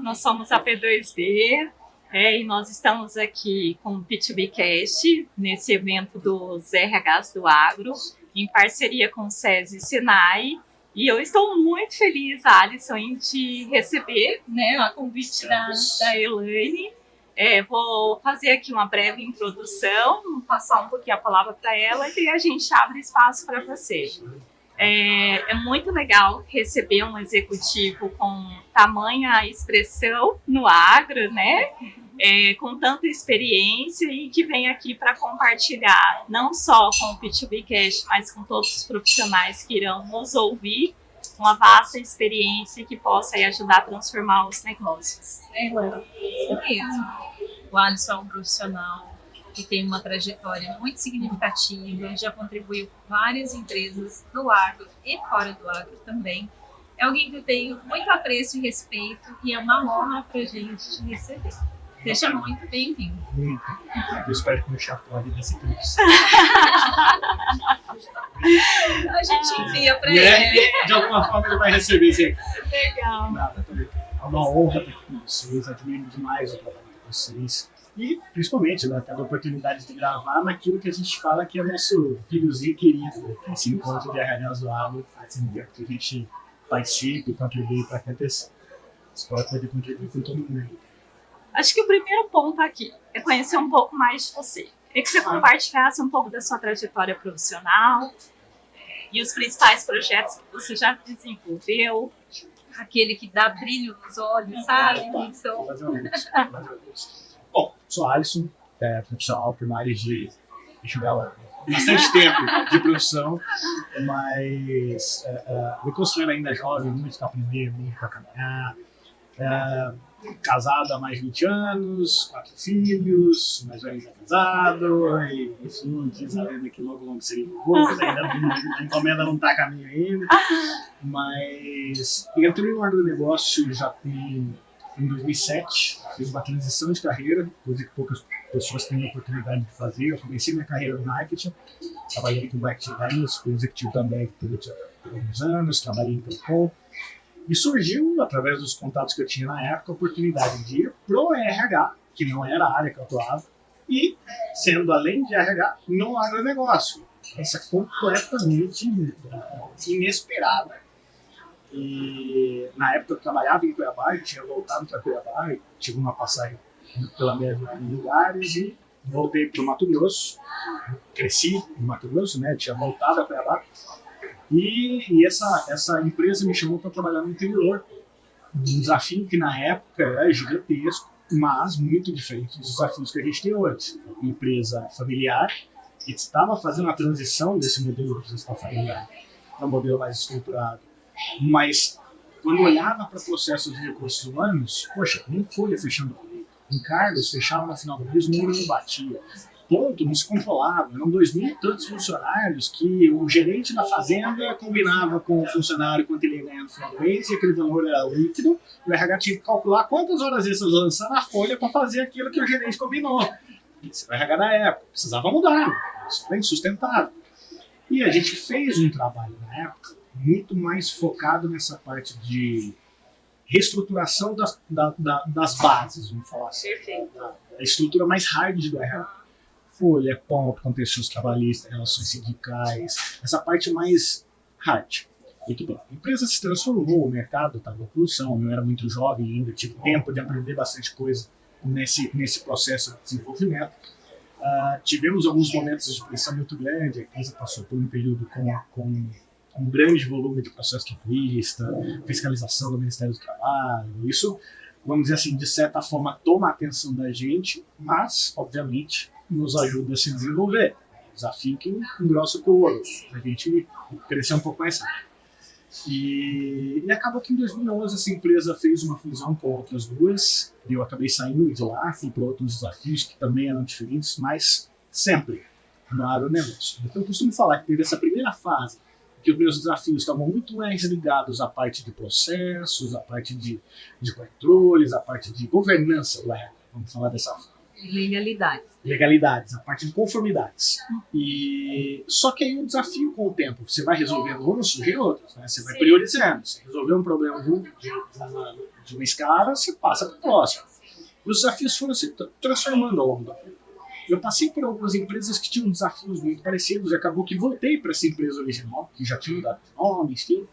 nós somos a P2B e nós estamos aqui com o P2B nesse evento dos RHs do Agro, em parceria com o SESI e Senai. E eu estou muito feliz, Alisson, em te receber, né, a convite da Elaine. Vou fazer aqui uma breve introdução, passar um pouquinho a palavra para ela e a gente abre espaço para você. É muito legal receber um executivo com tamanha expressão no agro, né? Com tanta experiência e que vem aqui para compartilhar, não só com o P2B, mas com todos os profissionais que irão nos ouvir, uma vasta experiência que possa ajudar a transformar os negócios. Isso mesmo. O Alisson é um profissional que tem uma trajetória muito significativa, já contribuiu com várias empresas do agro e fora do agro também. É alguém que eu tenho muito apreço e respeito e é uma honra para a gente te receber. Seja muito bem-vindo. Eu espero que meu chapéu desse tudo. A gente envia para ele. De alguma forma ele vai receber isso aí. Legal. Nada, é uma honra estar aqui com vocês, admiro demais o trabalho de vocês. E, principalmente, né, tendo a oportunidade de gravar naquilo que a gente fala que é nosso filhozinho querido, esse encontro de RHs do Agro, que a gente participe e contribui para acontecer. Espero poder contribuir com todo mundo. Acho que o primeiro ponto aqui é conhecer um pouco mais de você. Queria que você compartilhasse um pouco da sua trajetória profissional e os principais projetos que você já desenvolveu. Aquele que dá brilho nos olhos, sabe? Bom, sou Alisson, profissional primário de bastante tempo de profissão, mas me considero ainda jovem, muito para aprender, muito para caminhar. Casado há mais de 20 anos, 4 filhos, mais velho já casado, e enfim, diz a lenda que logo seria pouco, a encomenda não está a caminho ainda, mas entrei no agronegócio já em 2007, fiz uma transição de carreira, coisa que poucas pessoas têm a oportunidade de fazer. Eu comecei minha carreira no marketing, trabalhei com marketing vendas, fui executivo também por alguns anos, trabalhei em telecom. E surgiu, através dos contatos que eu tinha na época, a oportunidade de ir pro RH, que não era a área que eu atuava, e, sendo além de RH, no agronegócio. Essa é completamente inesperada. E na época eu trabalhava em Cuiabá, eu tinha voltado para Cuiabá, tive uma passagem pela minha vida em lugares e voltei para o Mato Grosso. Cresci no Mato Grosso, né? Tinha voltado a Cuiabá. E essa empresa me chamou para trabalhar no interior. Um desafio que na época era gigantesco, mas muito diferente dos desafios que a gente tem hoje. Uma empresa familiar que estava fazendo a transição desse modelo de gestão familiar para um modelo mais estruturado. Mas quando olhava para processos de recursos humanos, poxa, nem folha fechando comigo. Encargos fechavam no final do mês, o número não batia. Ponto, não se controlava. Eram 2.000 e tantos funcionários que o gerente da fazenda combinava com o funcionário quanto ele ia ganhar no final do mês e aquele valor era líquido. O RH tinha que calcular quantas horas extras lançar na folha para fazer aquilo que o gerente combinou. Esse era o RH da época. Precisava mudar. Isso foi insustentável. E a gente fez um trabalho na época muito mais focado nessa parte de reestruturação das bases, vamos falar assim. Perfeito. A estrutura mais hard do RH. Folha, ponto, contextos trabalhistas, relações sindicais, essa parte mais hard. Muito bom. A empresa se transformou, o mercado estava em evolução, eu era muito jovem ainda, tive tempo de aprender bastante coisa nesse processo de desenvolvimento. Tivemos alguns momentos de pressão muito grande, a empresa passou por um período com um grande volume de processo trabalhista, fiscalização do Ministério do Trabalho, isso, vamos dizer assim, de certa forma toma a atenção da gente, mas, obviamente, nos ajuda a se desenvolver. Desafio que engrossa o ouro, a gente crescer um pouco mais rápido. E acabou que em 2011 essa empresa fez uma fusão com outras duas, e eu acabei saindo de lá, fui para outros desafios que também eram diferentes, mas sempre no agronegócio. Então eu costumo falar que teve essa primeira fase, que os meus desafios estavam muito mais ligados à parte de processos, à parte de controles, à parte de governança, vamos falar dessa forma. Legalidades, a parte de conformidades. E só que aí o desafio com o tempo, você vai resolvendo uns, surgem outros, né? Você vai priorizando. Você resolveu um problema de de uma escala, você passa para o próximo. E os desafios foram se transformando ao longo do tempo. Eu passei por algumas empresas que tinham desafios muito parecidos e acabou que voltei para essa empresa original, que já tinha dado nome, enfim,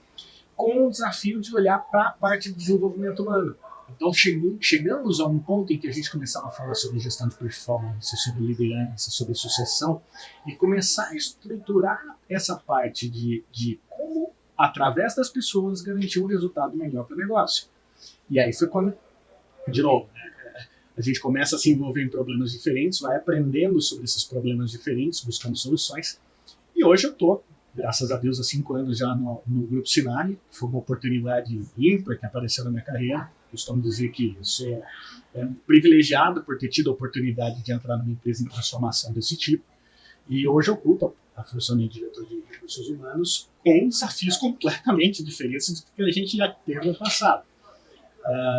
com o desafio de olhar para a parte de desenvolvimento humano. Então chegamos a um ponto em que a gente começava a falar sobre gestão de performance, sobre liderança, sobre sucessão, e começar a estruturar essa parte de como, através das pessoas, garantir um resultado melhor para o negócio. E aí foi quando, de novo, a gente começa a se envolver em problemas diferentes, vai aprendendo sobre esses problemas diferentes, buscando soluções. E hoje eu estou, graças a Deus, há 5 anos já no Grupo Sinari. Foi uma oportunidade ímpar que apareceu na minha carreira. Costumo dizer que eu sou privilegiado por ter tido a oportunidade de entrar numa empresa em transformação desse tipo. E hoje eu ocupo a função de diretor de recursos humanos com desafios completamente diferentes do que a gente já teve no passado.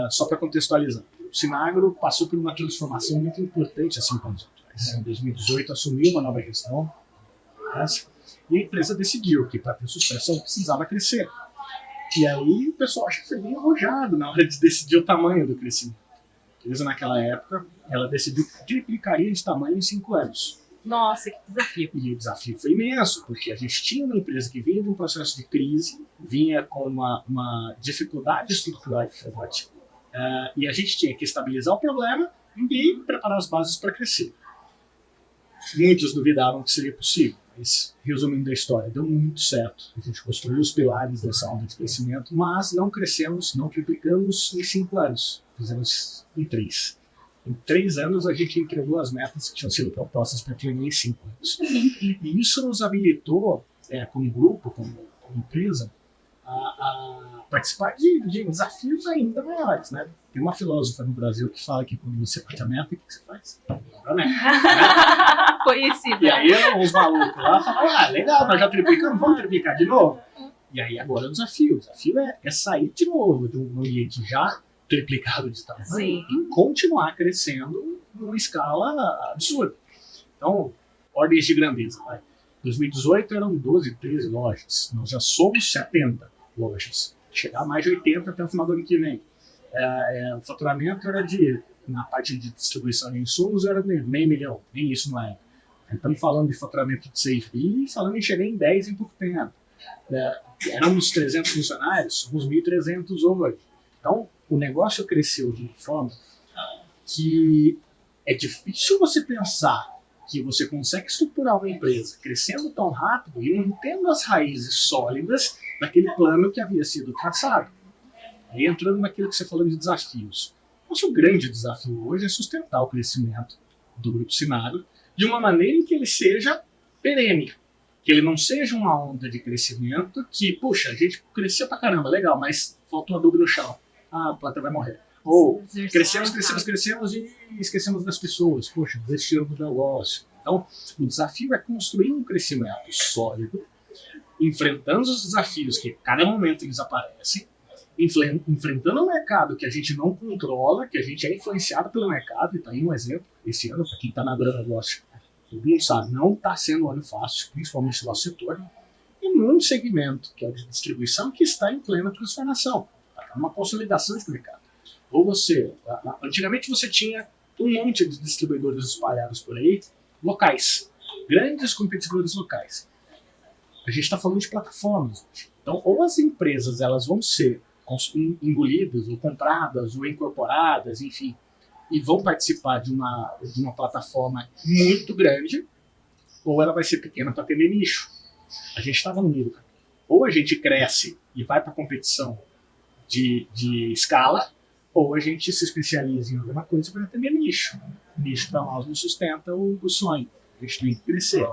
Só para contextualizar. O Sinagro passou por uma transformação muito importante há 5 anos atrás. Em 2018, assumiu uma nova gestão e a empresa decidiu que para ter sucesso ela precisava crescer. E aí o pessoal acha que foi bem arrojado na hora de decidir o tamanho do crescimento. A empresa, naquela época, ela decidiu que triplicaria de tamanho em 5 anos. Nossa, que desafio. E o desafio foi imenso, porque a gente tinha uma empresa que vinha de um processo de crise, vinha com uma dificuldade estrutural e forte. E a gente tinha que estabilizar o problema e preparar as bases para crescer. Muitos duvidavam que seria possível, mas, resumindo a história, deu muito certo. A gente construiu os pilares dessa onda de crescimento, mas não crescemos, não triplicamos em 5 anos. Fizemos em 3. Em 3 anos, a gente entregou as metas que tinham sido propostas para atingir em 5 anos. E isso nos habilitou, como grupo, como empresa, a participar de desafios ainda maiores, né? Tem uma filósofa no Brasil que fala que quando você bate a meta, o que você faz? Dobra a meta. Conhecido. E aí os malucos lá falam, legal, nós já triplicamos, vamos triplicar de novo? E aí agora é o desafio. O desafio é sair de novo de um ambiente já triplicado de tamanho. Sim. E continuar crescendo numa escala absurda. Então, ordens de grandeza. Vai. 2018 eram 12, 13 lojas. Nós já somos 70 lojas. Chegar a mais de 80 até o final do ano que vem. O faturamento era na parte de distribuição de insumos, era de meio milhão. Nem isso não é. Estamos falando de faturamento de 6 bi e falando em chegar em 10 em pouco tempo. Éramos 300 funcionários, somos 1.300 hoje. Então, o negócio cresceu de uma forma que é difícil você pensar que você consegue estruturar uma empresa crescendo tão rápido e mantendo as raízes sólidas daquele plano que havia sido traçado. E entrando naquilo que você falou de desafios. Nosso grande desafio hoje é sustentar o crescimento do Grupo Sinagro de uma maneira em que ele seja perene. Que ele não seja uma onda de crescimento que, puxa, a gente cresceu pra caramba, legal, mas faltou uma dúvida no chão. A planta vai morrer. Ou crescemos e esquecemos das pessoas. Poxa, desistimos do negócio. Então, o desafio é construir um crescimento sólido, enfrentando os desafios que a cada momento eles aparecem, enfrentando um mercado que a gente não controla, que a gente é influenciado pelo mercado, e está aí um exemplo, esse ano, para quem está na agronegócio, todo mundo sabe, não está sendo um ano fácil, principalmente no nosso setor, e num segmento, que é o de distribuição, que está em plena transformação, é uma consolidação de mercado. Ou antigamente você tinha um monte de distribuidores espalhados por aí, locais, grandes competidores locais. A gente está falando de plataformas. Então, ou as empresas elas vão ser engolidas, ou compradas, ou incorporadas, enfim, e vão participar de uma plataforma muito grande, ou ela vai ser pequena para atender nicho. A gente estava no meio. Ou a gente cresce e vai para a competição de escala, ou a gente se especializa em alguma coisa para atender nicho. Nicho para nós não sustenta o sonho. A gente tem que crescer.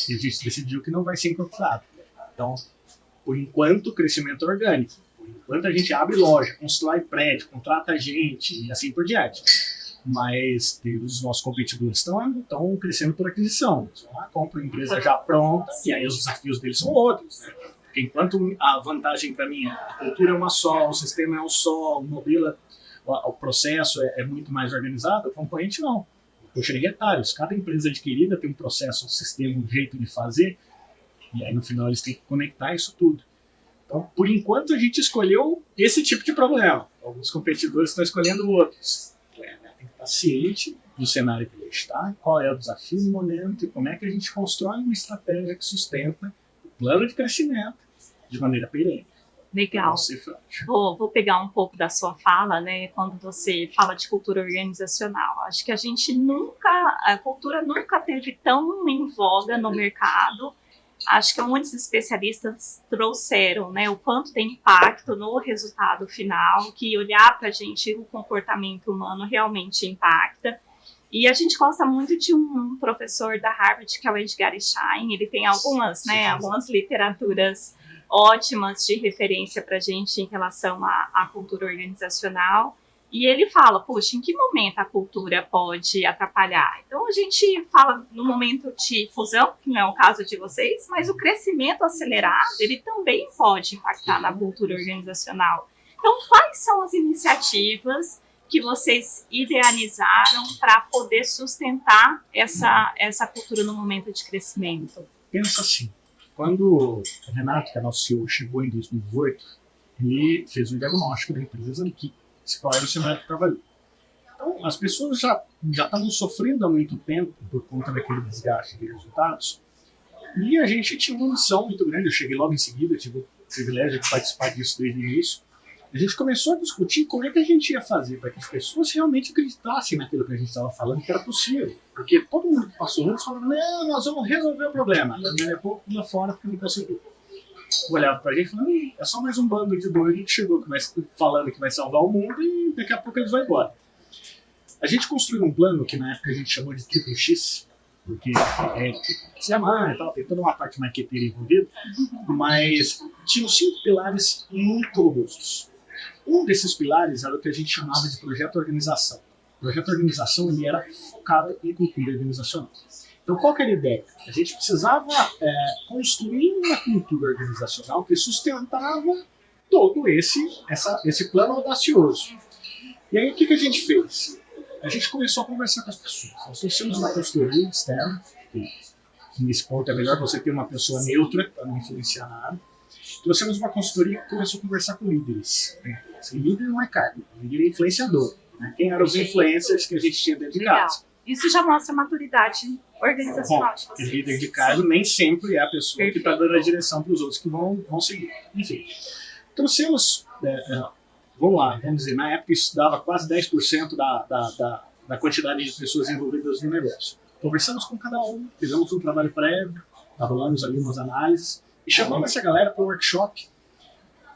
E a gente decidiu que não vai ser incorporado. Então, por enquanto, o crescimento é orgânico. Por enquanto, a gente abre loja, constrói prédio, contrata gente e assim por diante. Mas os nossos competidores estão crescendo por aquisição. Eles vão lá, compram empresa já pronta, e aí os desafios deles são outros. Né? Porque enquanto a vantagem para mim, a cultura é uma só, o sistema é um só, o modelo, o processo é muito mais organizado, o concorrente não. Puxa de retalhos. Cada empresa adquirida tem um processo, um sistema, um jeito de fazer, e aí no final eles têm que conectar isso tudo. Então, por enquanto, a gente escolheu esse tipo de problema. alguns competidores estão escolhendo outros. Tem que estar ciente do cenário que ele está, qual é o desafio no momento e como é que a gente constrói uma estratégia que sustenta o plano de crescimento de maneira perene. Legal. Vou pegar um pouco da sua fala, né? Quando você fala de cultura organizacional. Acho que a cultura nunca teve tão em voga no mercado. Acho que muitos especialistas trouxeram, né, o quanto tem impacto no resultado final, que olhar para a gente, o comportamento humano realmente impacta. E a gente gosta muito de um professor da Harvard, que é o Edgar Schein. Ele tem algumas literaturas ótimas de referência para a gente em relação à cultura organizacional. E ele fala, poxa, em que momento a cultura pode atrapalhar? Então, a gente fala no momento de fusão, que não é o caso de vocês, mas o crescimento acelerado, ele também pode impactar na cultura organizacional. Então, quais são as iniciativas que vocês idealizaram para poder sustentar essa cultura no momento de crescimento? Pensa assim, quando o Renato, que é nosso CEO, chegou em 2018, ele fez um diagnóstico da empresa que qual era o cenário que trabalhou. Então, as pessoas já estavam sofrendo há muito tempo por conta daquele desgaste de resultados, e a gente tinha uma missão muito grande. Eu cheguei logo em seguida, tive o privilégio de participar disso desde o início. A gente começou a discutir como é que a gente ia fazer para que as pessoas realmente acreditassem naquilo que a gente estava falando que era possível. Porque todo mundo que passou antes falava, não, nós vamos resolver o problema. E daqui a pouco pula fora porque não conseguiu. Olhava pra gente e falava, é só mais um bando de doido que chegou, falando que vai salvar o mundo e daqui a pouco eles vão embora. A gente construiu um plano que na época a gente chamou de Triple X, porque se amar e tal, tem toda uma parte marqueteira envolvida, mas tinham 5 pilares muito robustos. Um desses pilares era o que a gente chamava de projeto organização. O projeto organização ele era focado em cultura organizacional. Então, qual que era a ideia? A gente precisava construir uma cultura organizacional que sustentava todo esse plano audacioso. E aí, o que a gente fez? A gente começou a conversar com as pessoas. Nós trouxemos uma consultoria externa, que nesse ponto é melhor você ter uma pessoa neutra para não influenciar nada. Trouxemos uma consultoria que começou a conversar com líderes. Líder não é cargo, líder é influenciador. Né? Quem eram os influencers que a gente tinha dentro de casa? Isso já mostra a maturidade organizacional de vocês. Líder de cargo nem sempre é a pessoa que está dando a direção para os outros que vão seguir. Enfim, trouxemos, vamos dizer, na época isso dava quase 10% da quantidade de pessoas envolvidas no negócio. Conversamos com cada um, fizemos um trabalho prévio, elaboramos ali umas análises e chamamos essa galera para o workshop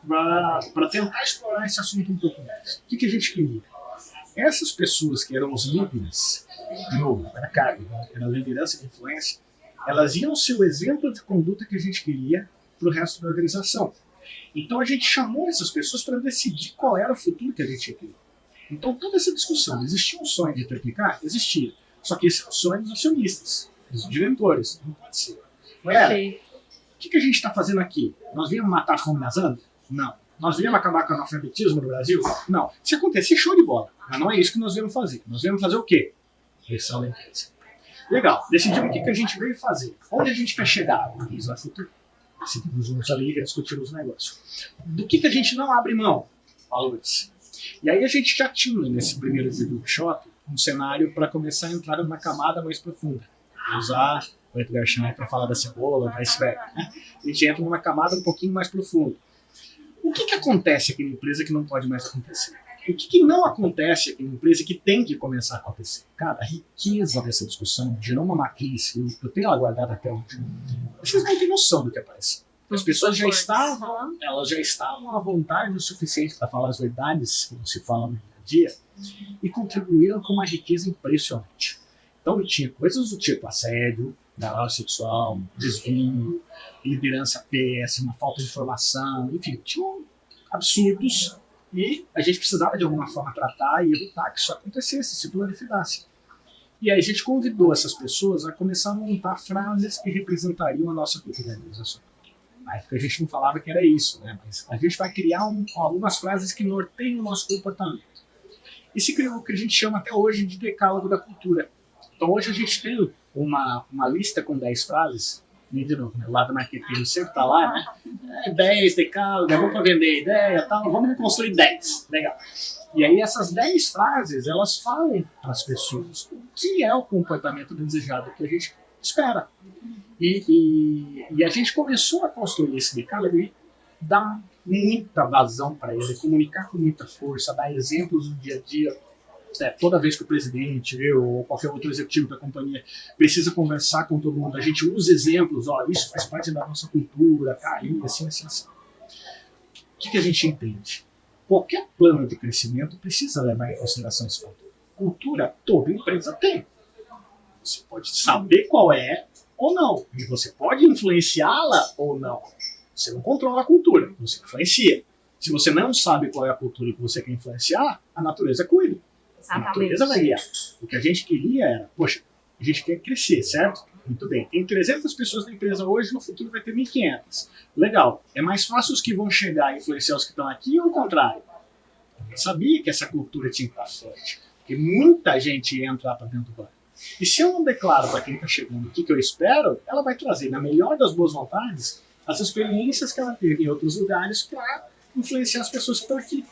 para tentar explorar esse assunto um pouco mais. O que a gente queria? Essas pessoas que eram os líderes, de novo, era cargo, era liderança de influência, elas iam ser o exemplo de conduta que a gente queria para o resto da organização. Então a gente chamou essas pessoas para decidir qual era o futuro que a gente ia querer. Então toda essa discussão, existia um sonho de triplicar? Existia. Só que esse é o sonho dos acionistas, dos diretores, não pode ser. Galera, o que a gente está fazendo aqui? Nós viemos matar a fome nas Andas? Não. Nós viemos acabar com o analfabetismo no Brasil? Não. Se acontecer, show de bola. Mas não é isso que nós viemos fazer. Nós viemos fazer o quê? Pressão da empresa. Legal. Decidimos o que a gente veio fazer. Onde a gente quer chegar? Isso vai futuro. Decidimos juntos ali e discutimos o negócio. Do que a gente não abre mão? Valores. E aí a gente já tinha, nesse primeiro dia do workshop, um cenário para começar a entrar numa camada mais profunda. Usar o Edgar Schein para falar da cebola, do iceberg. Né? A gente entra numa camada um pouquinho mais profunda. O que acontece aqui na empresa que não pode mais acontecer? O que não acontece aqui na empresa que tem que começar a acontecer? Cara, a riqueza dessa discussão gerou uma matriz, eu tenho ela guardada até hoje. Vocês não têm noção do que aparece. As pessoas já estavam à vontade o suficiente para falar as verdades que não se falam no dia a dia e contribuíram com uma riqueza impressionante. Então tinha coisas do tipo assédio, violência sexual, desvio, liderança péssima, falta de informação, enfim, tinham absurdos e a gente precisava de alguma forma tratar e evitar que isso acontecesse, se proliferasse. E aí a gente convidou essas pessoas a começar a montar frases que representariam a nossa cultura organizacional. Na época a gente não falava que era isso, né? Mas a gente vai criar algumas frases que norteiam o nosso comportamento. E se criou o que a gente chama até hoje de decálogo da cultura. Então hoje a gente tem uma lista com 10 frases, e de novo, né, o lado marqueteiro sempre está lá, né? 10 decálogos, vamos para vender ideia, tal, vamos construir 10. Legal. E aí essas 10 frases, elas falam para as pessoas o que é o comportamento desejado que a gente espera. E a gente começou a construir esse decálogo e dar muita vazão para ele, comunicar com muita força, dar exemplos do dia a dia. Toda vez que o presidente, eu ou qualquer outro executivo da companhia precisa conversar com todo mundo, a gente usa exemplos, isso faz parte da nossa cultura, assim. O que a gente entende? Qualquer plano de crescimento precisa levar em consideração esse fator. Cultura, toda empresa tem. Você pode saber qual é ou não, e você pode influenciá-la ou não. Você não controla a cultura, você influencia. Se você não sabe qual é a cultura que você quer influenciar, a natureza cuida. A natureza vai guiar. O que a gente queria era, a gente quer crescer, certo? Muito bem. Tem 300 pessoas na empresa hoje, no futuro vai ter 1.500. Legal. É mais fácil os que vão chegar e influenciar os que estão aqui ou o contrário? Eu sabia que essa cultura tinha que estar forte. Porque muita gente ia entrar para dentro do banco. E se eu não declaro para quem está chegando o que eu espero, ela vai trazer, na melhor das boas vontades, as experiências que ela teve em outros lugares para influenciar as pessoas que estão aqui.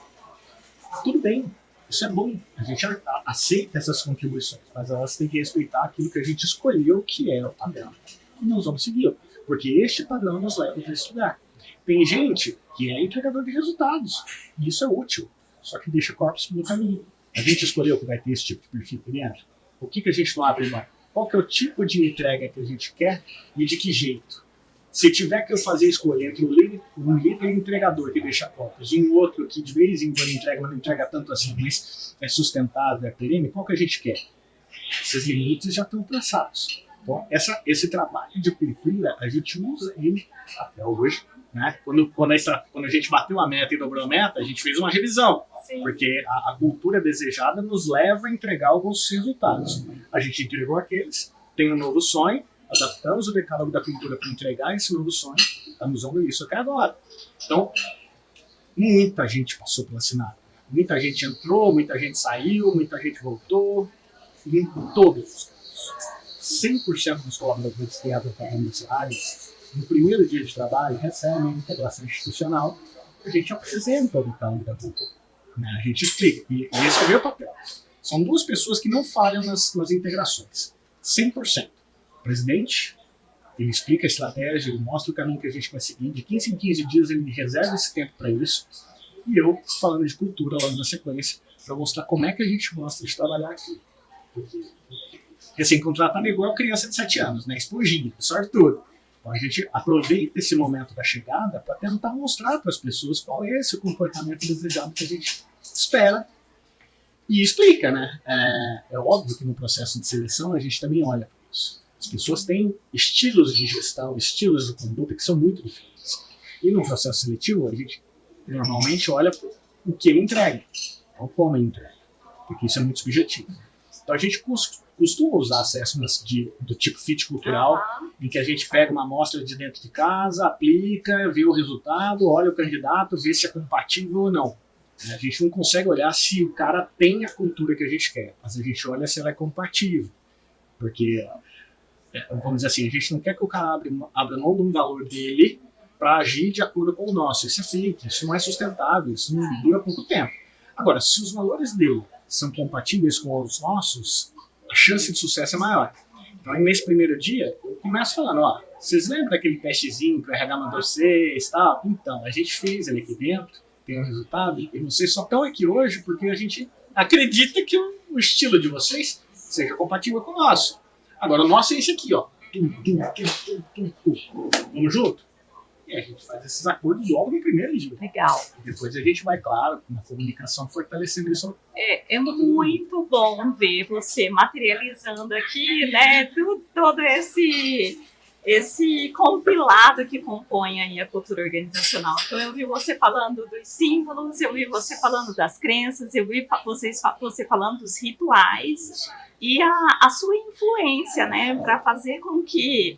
Tudo bem. Isso é bom, a gente aceita essas contribuições, mas elas têm que respeitar aquilo que a gente escolheu, que é o padrão. E nós vamos seguir, porque este padrão nos leva para esse lugar. Tem gente que é entregador de resultados, e isso é útil, só que deixa corpos no caminho. A gente escolheu que vai ter esse tipo de perfil aqui dentro. O que a gente não abre mão? Qual que é o tipo de entrega que a gente quer e de que jeito? Se tiver que eu fazer a escolha entre um líder entregador que deixa cópias e um outro que de vez em quando entrega, mas não entrega tanto assim, mas é sustentável, é perene, qual que a gente quer? Esses limites já estão traçados. Então, esse trabalho de cultura, a gente usa ele até hoje. Né? Quando a gente bateu a meta e dobrou a meta, a gente fez uma revisão. Sim. Porque a cultura desejada nos leva a entregar alguns resultados. A gente entregou aqueles, tem um novo sonho, adaptamos o decálogo da cultura para entregar esse novo sonho, estamos usando isso até agora. Então, muita gente passou pela Sinara. Muita gente entrou, muita gente saiu, muita gente voltou, em todos os casos. 100% dos colaboradores que entram para nessa área, no primeiro dia de trabalho, recebem a integração institucional, a gente apresenta o decálogo da cultura. A gente explica, e esse é o meu papel. São 2 pessoas que não falham nas integrações, 100%. O presidente, ele explica a estratégia, ele mostra o caminho que a gente vai seguir. De 15 em 15 dias ele reserva esse tempo para isso. E eu falando de cultura logo na sequência, para mostrar como é que a gente gosta de trabalhar aqui. Porque assim, contratar igual criança de 7 anos, né? Esponjinha, sorte tudo. Então a gente aproveita esse momento da chegada para tentar mostrar para as pessoas qual é esse comportamento desejado que a gente espera. E explica, né? É óbvio que no processo de seleção a gente também olha para isso. As pessoas têm estilos de gestão, estilos de conduta que são muito diferentes. E no processo seletivo, a gente normalmente olha o que ele entrega, não como ele entrega, porque isso é muito subjetivo. Então a gente costuma usar assessments do tipo fit cultural, em que a gente pega uma amostra de dentro de casa, aplica, vê o resultado, olha o candidato, vê se é compatível ou não. A gente não consegue olhar se o cara tem a cultura que a gente quer, mas a gente olha se ela é compatível. Porque, vamos dizer assim, a gente não quer que o cara abra mão de um valor dele para agir de acordo com o nosso. Isso é fake, isso não é sustentável, isso não dura pouco tempo. Agora, se os valores dele são compatíveis com os nossos, a chance de sucesso é maior. Então, nesse primeiro dia, eu começo falando, vocês lembram daquele testezinho que o RH mandou vocês, tal? Então, a gente fez ele aqui dentro, tem um resultado, e vocês só estão aqui hoje porque a gente acredita que o estilo de vocês seja compatível com o nosso. Agora, o nosso é esse aqui, ó. Vamos junto? E a gente faz esses acordos logo no primeiro dia. Legal. E depois a gente vai, claro, na comunicação, fortalecendo isso. É muito bom ver você materializando aqui, né, todo esse compilado que compõe aí a cultura organizacional. Então eu vi você falando dos símbolos, eu vi você falando das crenças, eu vi você falando dos rituais e a sua influência, né, para fazer com que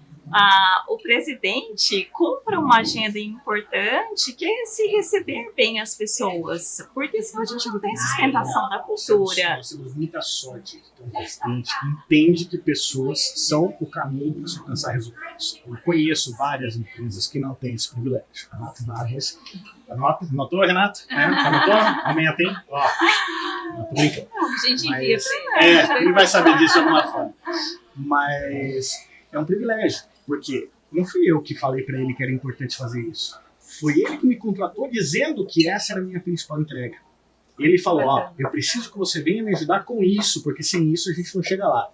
o presidente cumpra uma agenda importante, que é se receber bem as pessoas, porque senão a gente não tem sustentação da cultura. Nós temos muita sorte de ter um presidente que entende que pessoas são o caminho para se alcançar resultados. Eu conheço várias empresas que não têm esse privilégio. Várias. Anotou, Renato? Anotou? Amanhã tem? Ó, tô brincando. A gente envia para ele. Ele vai saber disso de alguma forma. Mas é um privilégio, porque não fui eu que falei para ele que era importante fazer isso. Foi ele que me contratou dizendo que essa era a minha principal entrega. Ele falou, ó, eu preciso que você venha me ajudar com isso, porque sem isso a gente não chega lá.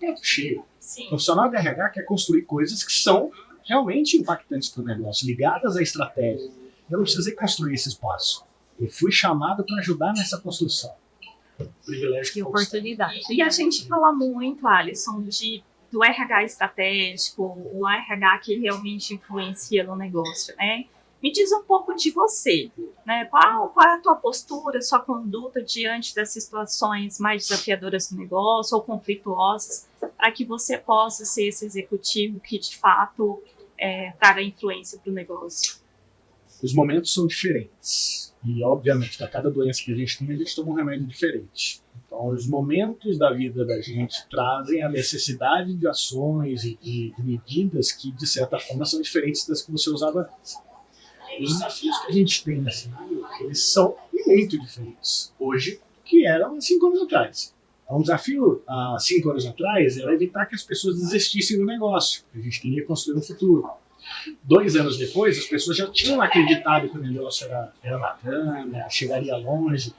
É cheio. O profissional de RH quer construir coisas que são realmente impactantes para o negócio, ligadas à estratégia. Eu não precisei construir esse espaço. Eu fui chamado para ajudar nessa construção. Privilégio Que oportunidade. E a gente fala muito, Alisson, do RH estratégico, o RH que realmente influencia no negócio, né? Me diz um pouco de você, né? Qual é a tua postura, sua conduta diante das situações mais desafiadoras do negócio ou conflituosas, para que você possa ser esse executivo que, de fato, traga influência para o negócio? Os momentos são diferentes. E, obviamente, para cada doença que a gente toma um remédio diferente. Então, os momentos da vida da gente trazem a necessidade de ações e de medidas que, de certa forma, são diferentes das que você usava antes. Os desafios que a gente tem nesse cenário, eles são muito diferentes hoje do que eram há 5 anos atrás. Então, um desafio há 5 anos atrás era evitar que as pessoas desistissem do negócio, que a gente queria construir um futuro. 2 anos depois, as pessoas já tinham acreditado que o negócio era bacana, chegaria longe,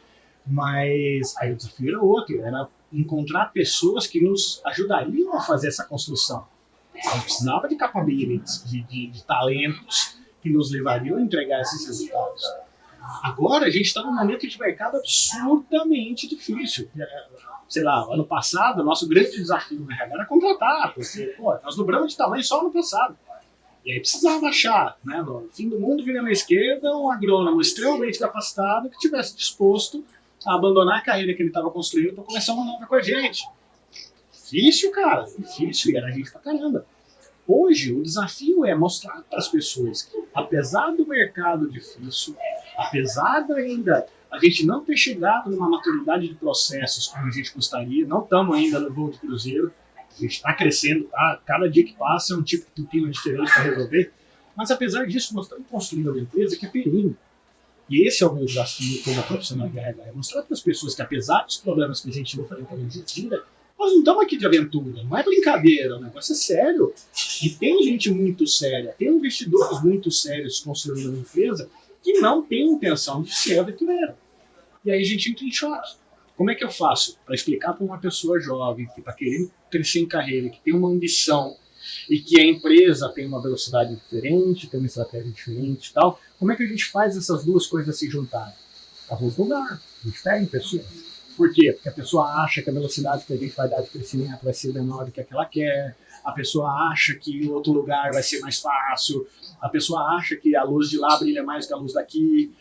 mas aí o desafio era outro, era encontrar pessoas que nos ajudariam a fazer essa construção. A gente precisava de capabilities, de talentos que nos levariam a entregar esses resultados. Agora a gente está num momento de mercado absurdamente difícil. Sei lá, ano passado, o nosso grande desafio no RH era contratar, porque nós dobramos de tamanho só ano passado. E aí precisava achar, né, no fim do mundo virando à esquerda, um agrônomo extremamente capacitado que estivesse disposto a abandonar a carreira que ele estava construindo para começar uma nova com a gente. Difícil, cara, difícil, e era gente pra caramba. Hoje, o desafio é mostrar para as pessoas que, apesar do mercado difícil, apesar de ainda a gente não ter chegado numa maturidade de processos como a gente gostaria, não estamos ainda no voo de cruzeiro, a gente está crescendo, tá? Cada dia que passa é um tipo de pepino diferente para resolver, mas apesar disso, nós estamos construindo uma empresa que é perene. E esse é o meu desafio como profissional de RH, é mostrar para as pessoas que, apesar dos problemas que a gente enfrenta no dia a dia, nós não estamos aqui de aventura, não é brincadeira, o negócio é sério. E tem gente muito séria, tem investidores muito sérios construindo uma empresa que não tem intenção de ser aventureira. E aí a gente entra em choque. Como é que eu faço para explicar para uma pessoa jovem que está querendo crescer em carreira, que tem uma ambição e que a empresa tem uma velocidade diferente, tem uma estratégia diferente e tal, como é que a gente faz essas duas coisas se juntarem? Arroz no gar, a gente pega em pessoas. Por quê? Porque a pessoa acha que a velocidade que a gente vai dar de crescimento vai ser menor do que a que ela quer, a pessoa acha que o outro lugar vai ser mais fácil, a pessoa acha que a luz de lá brilha mais que a luz daqui.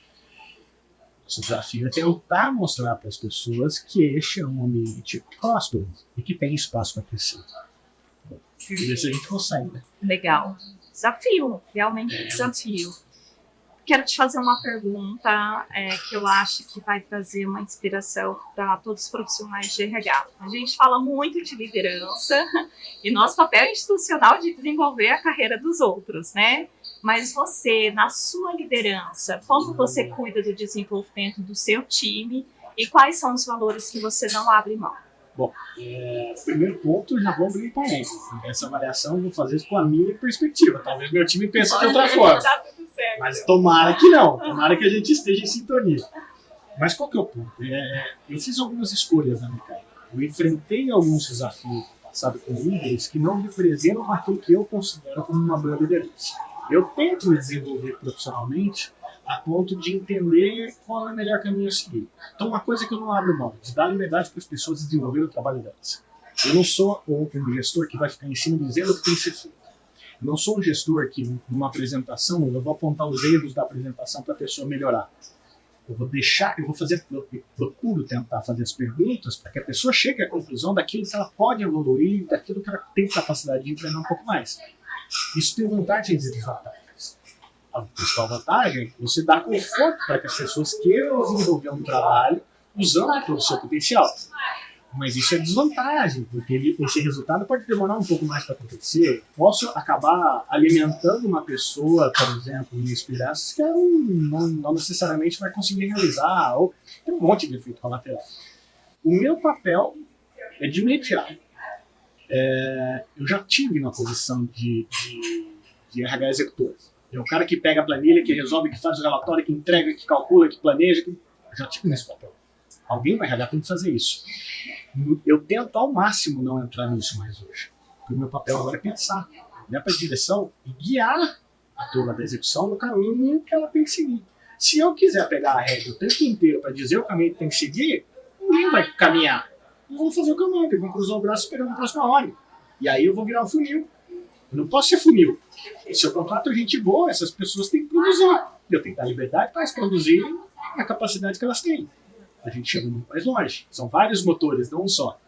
O desafio é tentar mostrar para as pessoas que este é um ambiente próspero e que tem espaço para crescer. E ver se a gente consegue, né? Legal. Desafio, realmente desafio. Quero te fazer uma pergunta que eu acho que vai trazer uma inspiração para todos os profissionais de RH. A gente fala muito de liderança e nosso papel institucional de desenvolver a carreira dos outros, né? Mas você, na sua liderança, como você cuida do desenvolvimento do seu time e quais são os valores que você não abre mão? Bom, primeiro ponto, já vou abrir parênteses. Essa avaliação eu vou fazer com a minha perspectiva. Talvez meu time pense de outra forma. Mas tomara que não. Tomara que a gente esteja em sintonia. Mas qual que é o ponto? Eu fiz algumas escolhas na minha carreira. Eu enfrentei alguns desafios no passado com líderes que não representam aquilo que eu considero como uma boa liderança. Eu tento me desenvolver profissionalmente a ponto de entender qual é o melhor caminho a seguir. Então, uma coisa que eu não abro mão, de dar liberdade para as pessoas desenvolverem o trabalho delas. Eu não sou um gestor que vai ficar em cima dizendo o que tem que ser feito. Eu não sou um gestor que, numa apresentação, eu vou apontar os erros da apresentação para a pessoa melhorar. Eu procuro tentar fazer as perguntas para que a pessoa chegue à conclusão daquilo que ela pode evoluir, daquilo que ela tem capacidade de empreender um pouco mais. Isso tem vantagens e desvantagens. A principal vantagem é que você dá conforto para que as pessoas queiram desenvolver um trabalho usando todo o seu potencial. Mas isso é desvantagem, porque esse resultado pode demorar um pouco mais para acontecer. Posso acabar alimentando uma pessoa, por exemplo, em esperanças que ela não necessariamente vai conseguir realizar, ou tem um monte de efeito colateral. O meu papel é de mediar. Eu já tive na posição de RH executor. É o cara que pega a planilha, que resolve, que faz o relatório, que entrega, que calcula, que planeja. Eu já tive nesse papel. Alguém vai RH tem que fazer isso. Eu tento ao máximo não entrar nisso mais hoje. Porque o meu papel agora é pensar, olhar para a direção e guiar a turma da execução no caminho que ela tem que seguir. Se eu quiser pegar a regra o tempo inteiro para dizer o caminho que tem que seguir, ninguém vai caminhar. Eles vão fazer o que eu mando, eles vão cruzar o braço esperando a próxima hora. E aí eu vou virar um funil. Eu não posso ser funil. Se eu contrato gente boa, essas pessoas têm que produzir. Eu tenho que dar liberdade para elas produzirem a capacidade que elas têm. A gente chega muito mais longe. São vários motores, não um só.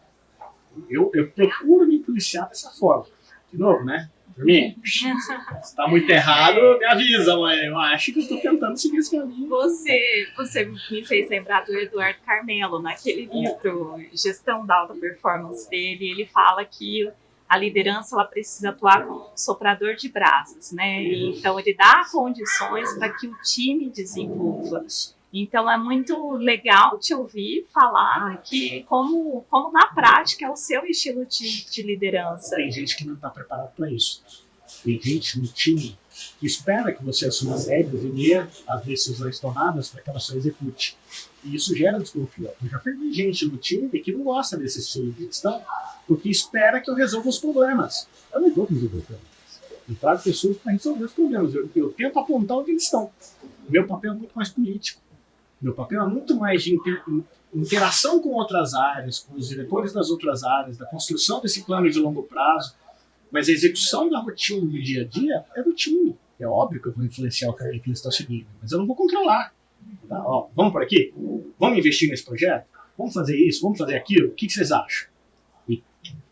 Eu procuro me policiar dessa forma. De novo, né? Por mim, se tá muito errado, me avisa, mãe. Eu acho que eu tô tentando seguir esse caminho. Você me fez lembrar do Eduardo Carmelo, naquele livro Gestão da Alta Performance dele. Ele fala que a liderança ela precisa atuar como um soprador de brasas, né? Então, ele dá condições para que o time desenvolva. Então, é muito legal te ouvir falar que como na prática é o seu estilo de liderança. Tem gente que não está preparada para isso. Tem gente no time que espera que você assuma as regras e dê as decisões tomadas para que ela só execute. E isso gera desconfiança. Eu já perdi gente no time que não gosta desse estilo de gestão porque espera que eu resolva os problemas. Eu não vou resolver os problemas. Eu trago pessoas para resolver os problemas. Eu tento apontar onde eles estão. O meu papel é muito mais político. Meu papel é muito mais de interação com outras áreas, com os diretores das outras áreas, da construção desse plano de longo prazo. Mas a execução da rotina do dia a dia é do time. É óbvio que eu vou influenciar o caminho que eles estão seguindo, mas eu não vou controlar. Tá? Ó, vamos por aqui? Vamos investir nesse projeto? Vamos fazer isso? Vamos fazer aquilo? O que vocês acham? E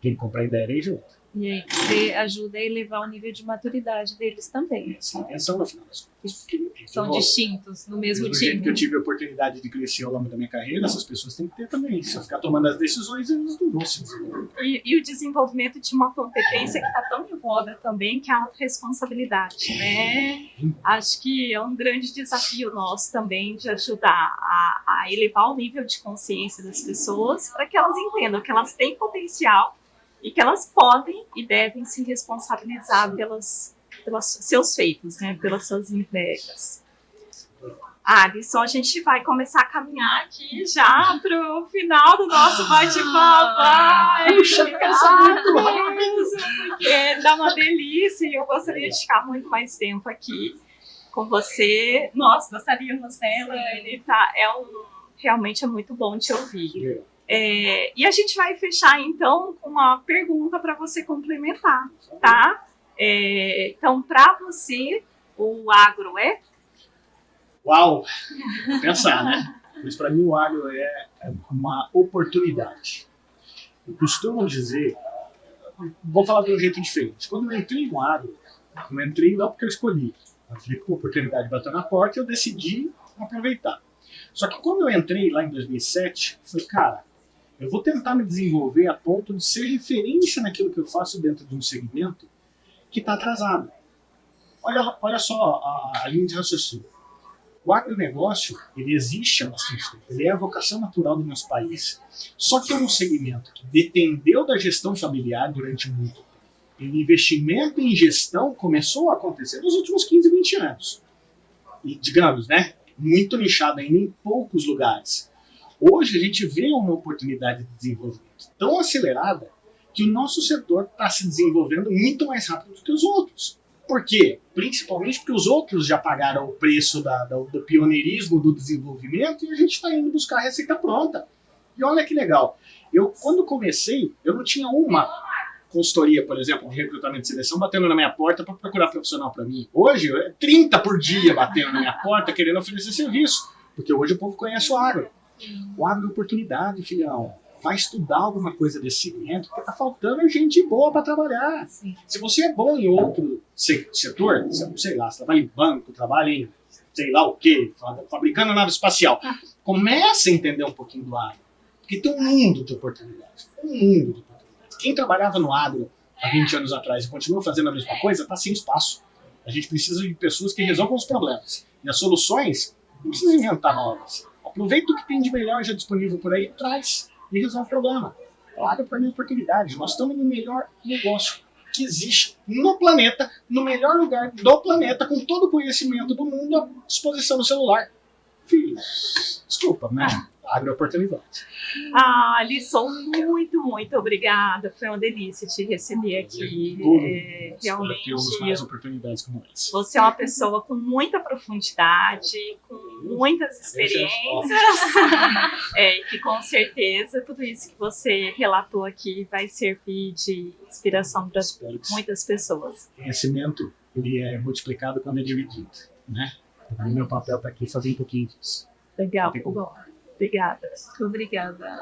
quem comprar a ideia aí junto. E aí você ajuda a elevar o nível de maturidade deles também. Essa é a intenção, no final das contas. São distintos no mesmo Do jeito time. que eu tive a oportunidade de crescer ao longo da minha carreira, essas pessoas têm que ter também. Se eu ficar tomando as decisões, eles não vão se desenvolver. E o desenvolvimento de uma competência que está tão em voga também, que é a responsabilidade, né? Acho que é um grande desafio nosso também de ajudar a elevar o nível de consciência das pessoas para que elas entendam que elas têm potencial e que elas podem e devem se responsabilizar pelos seus feitos, né? Pelas suas entregas. Alisson, a gente vai começar a caminhar aqui já para o final do nosso bate-papo. Puxa, porque dá uma delícia e eu gostaria de ficar muito mais tempo aqui com você. Nós gostaríamos, né? Ele realmente é muito bom te ouvir. E a gente vai fechar, então, com uma pergunta para você complementar, tá? Então, para você, o agro é? Uau! Pensar, né? Mas para mim o agro é uma oportunidade. Eu costumo dizer, vou falar de um jeito diferente. Quando eu entrei no agro, eu entrei não porque eu escolhi. Eu entrei com a oportunidade bateu na porta e eu decidi aproveitar. Só que quando eu entrei lá em 2007, eu falei, cara, eu vou tentar me desenvolver a ponto de ser referência naquilo que eu faço dentro de um segmento que está atrasado. Olha só a linha de raciocínio. O agronegócio, ele existe há bastante tempo. Ele é a vocação natural do nosso país. Só que é um segmento que dependeu da gestão familiar durante muito tempo. E o investimento em gestão começou a acontecer nos últimos 15, 20 anos. E, digamos, né, muito nichado ainda em poucos lugares. Hoje a gente vê uma oportunidade de desenvolvimento tão acelerada que o nosso setor está se desenvolvendo muito mais rápido do que os outros. Por quê? Principalmente porque os outros já pagaram o preço do pioneirismo do desenvolvimento e a gente está indo buscar a receita pronta. E olha que legal. Quando comecei, eu não tinha uma consultoria, por exemplo, de recrutamento e seleção batendo na minha porta para procurar profissional para mim. Hoje, é 30 por dia batendo na minha porta querendo oferecer serviço. Porque hoje o povo conhece o agro. O agro é oportunidade, filhão. vai estudar alguma coisa desse segmento, porque tá faltando gente boa para trabalhar. Sim. Se você é bom em outro setor, sei lá, você trabalha em banco, trabalha em sei lá o quê, fabricando nave espacial, comece a entender um pouquinho do agro. Porque tem um mundo de oportunidades. Um mundo de oportunidades. Quem trabalhava no agro há 20 anos atrás e continua fazendo a mesma coisa, está sem espaço. A gente precisa de pessoas que resolvam os problemas. E as soluções não precisa inventar novas. Aproveita o que tem de melhor já disponível por aí, traz e resolve o problema. Claro, para mim, oportunidade. Nós estamos no melhor negócio que existe no planeta, no melhor lugar do planeta, com todo o conhecimento do mundo à disposição do celular. Filhos, desculpa, né? Agrooportunidade. Alisson, muito obrigada. Foi uma delícia te receber aqui. Realmente, temos mais oportunidades como essa. você é uma pessoa com muita profundidade, com muitas experiências, e que com certeza tudo isso que você relatou aqui vai servir de inspiração para muitas pessoas. O conhecimento ele é multiplicado quando é dividido, né? O meu papel está aqui fazer um pouquinho disso. Legal. Obrigada. Muito obrigada.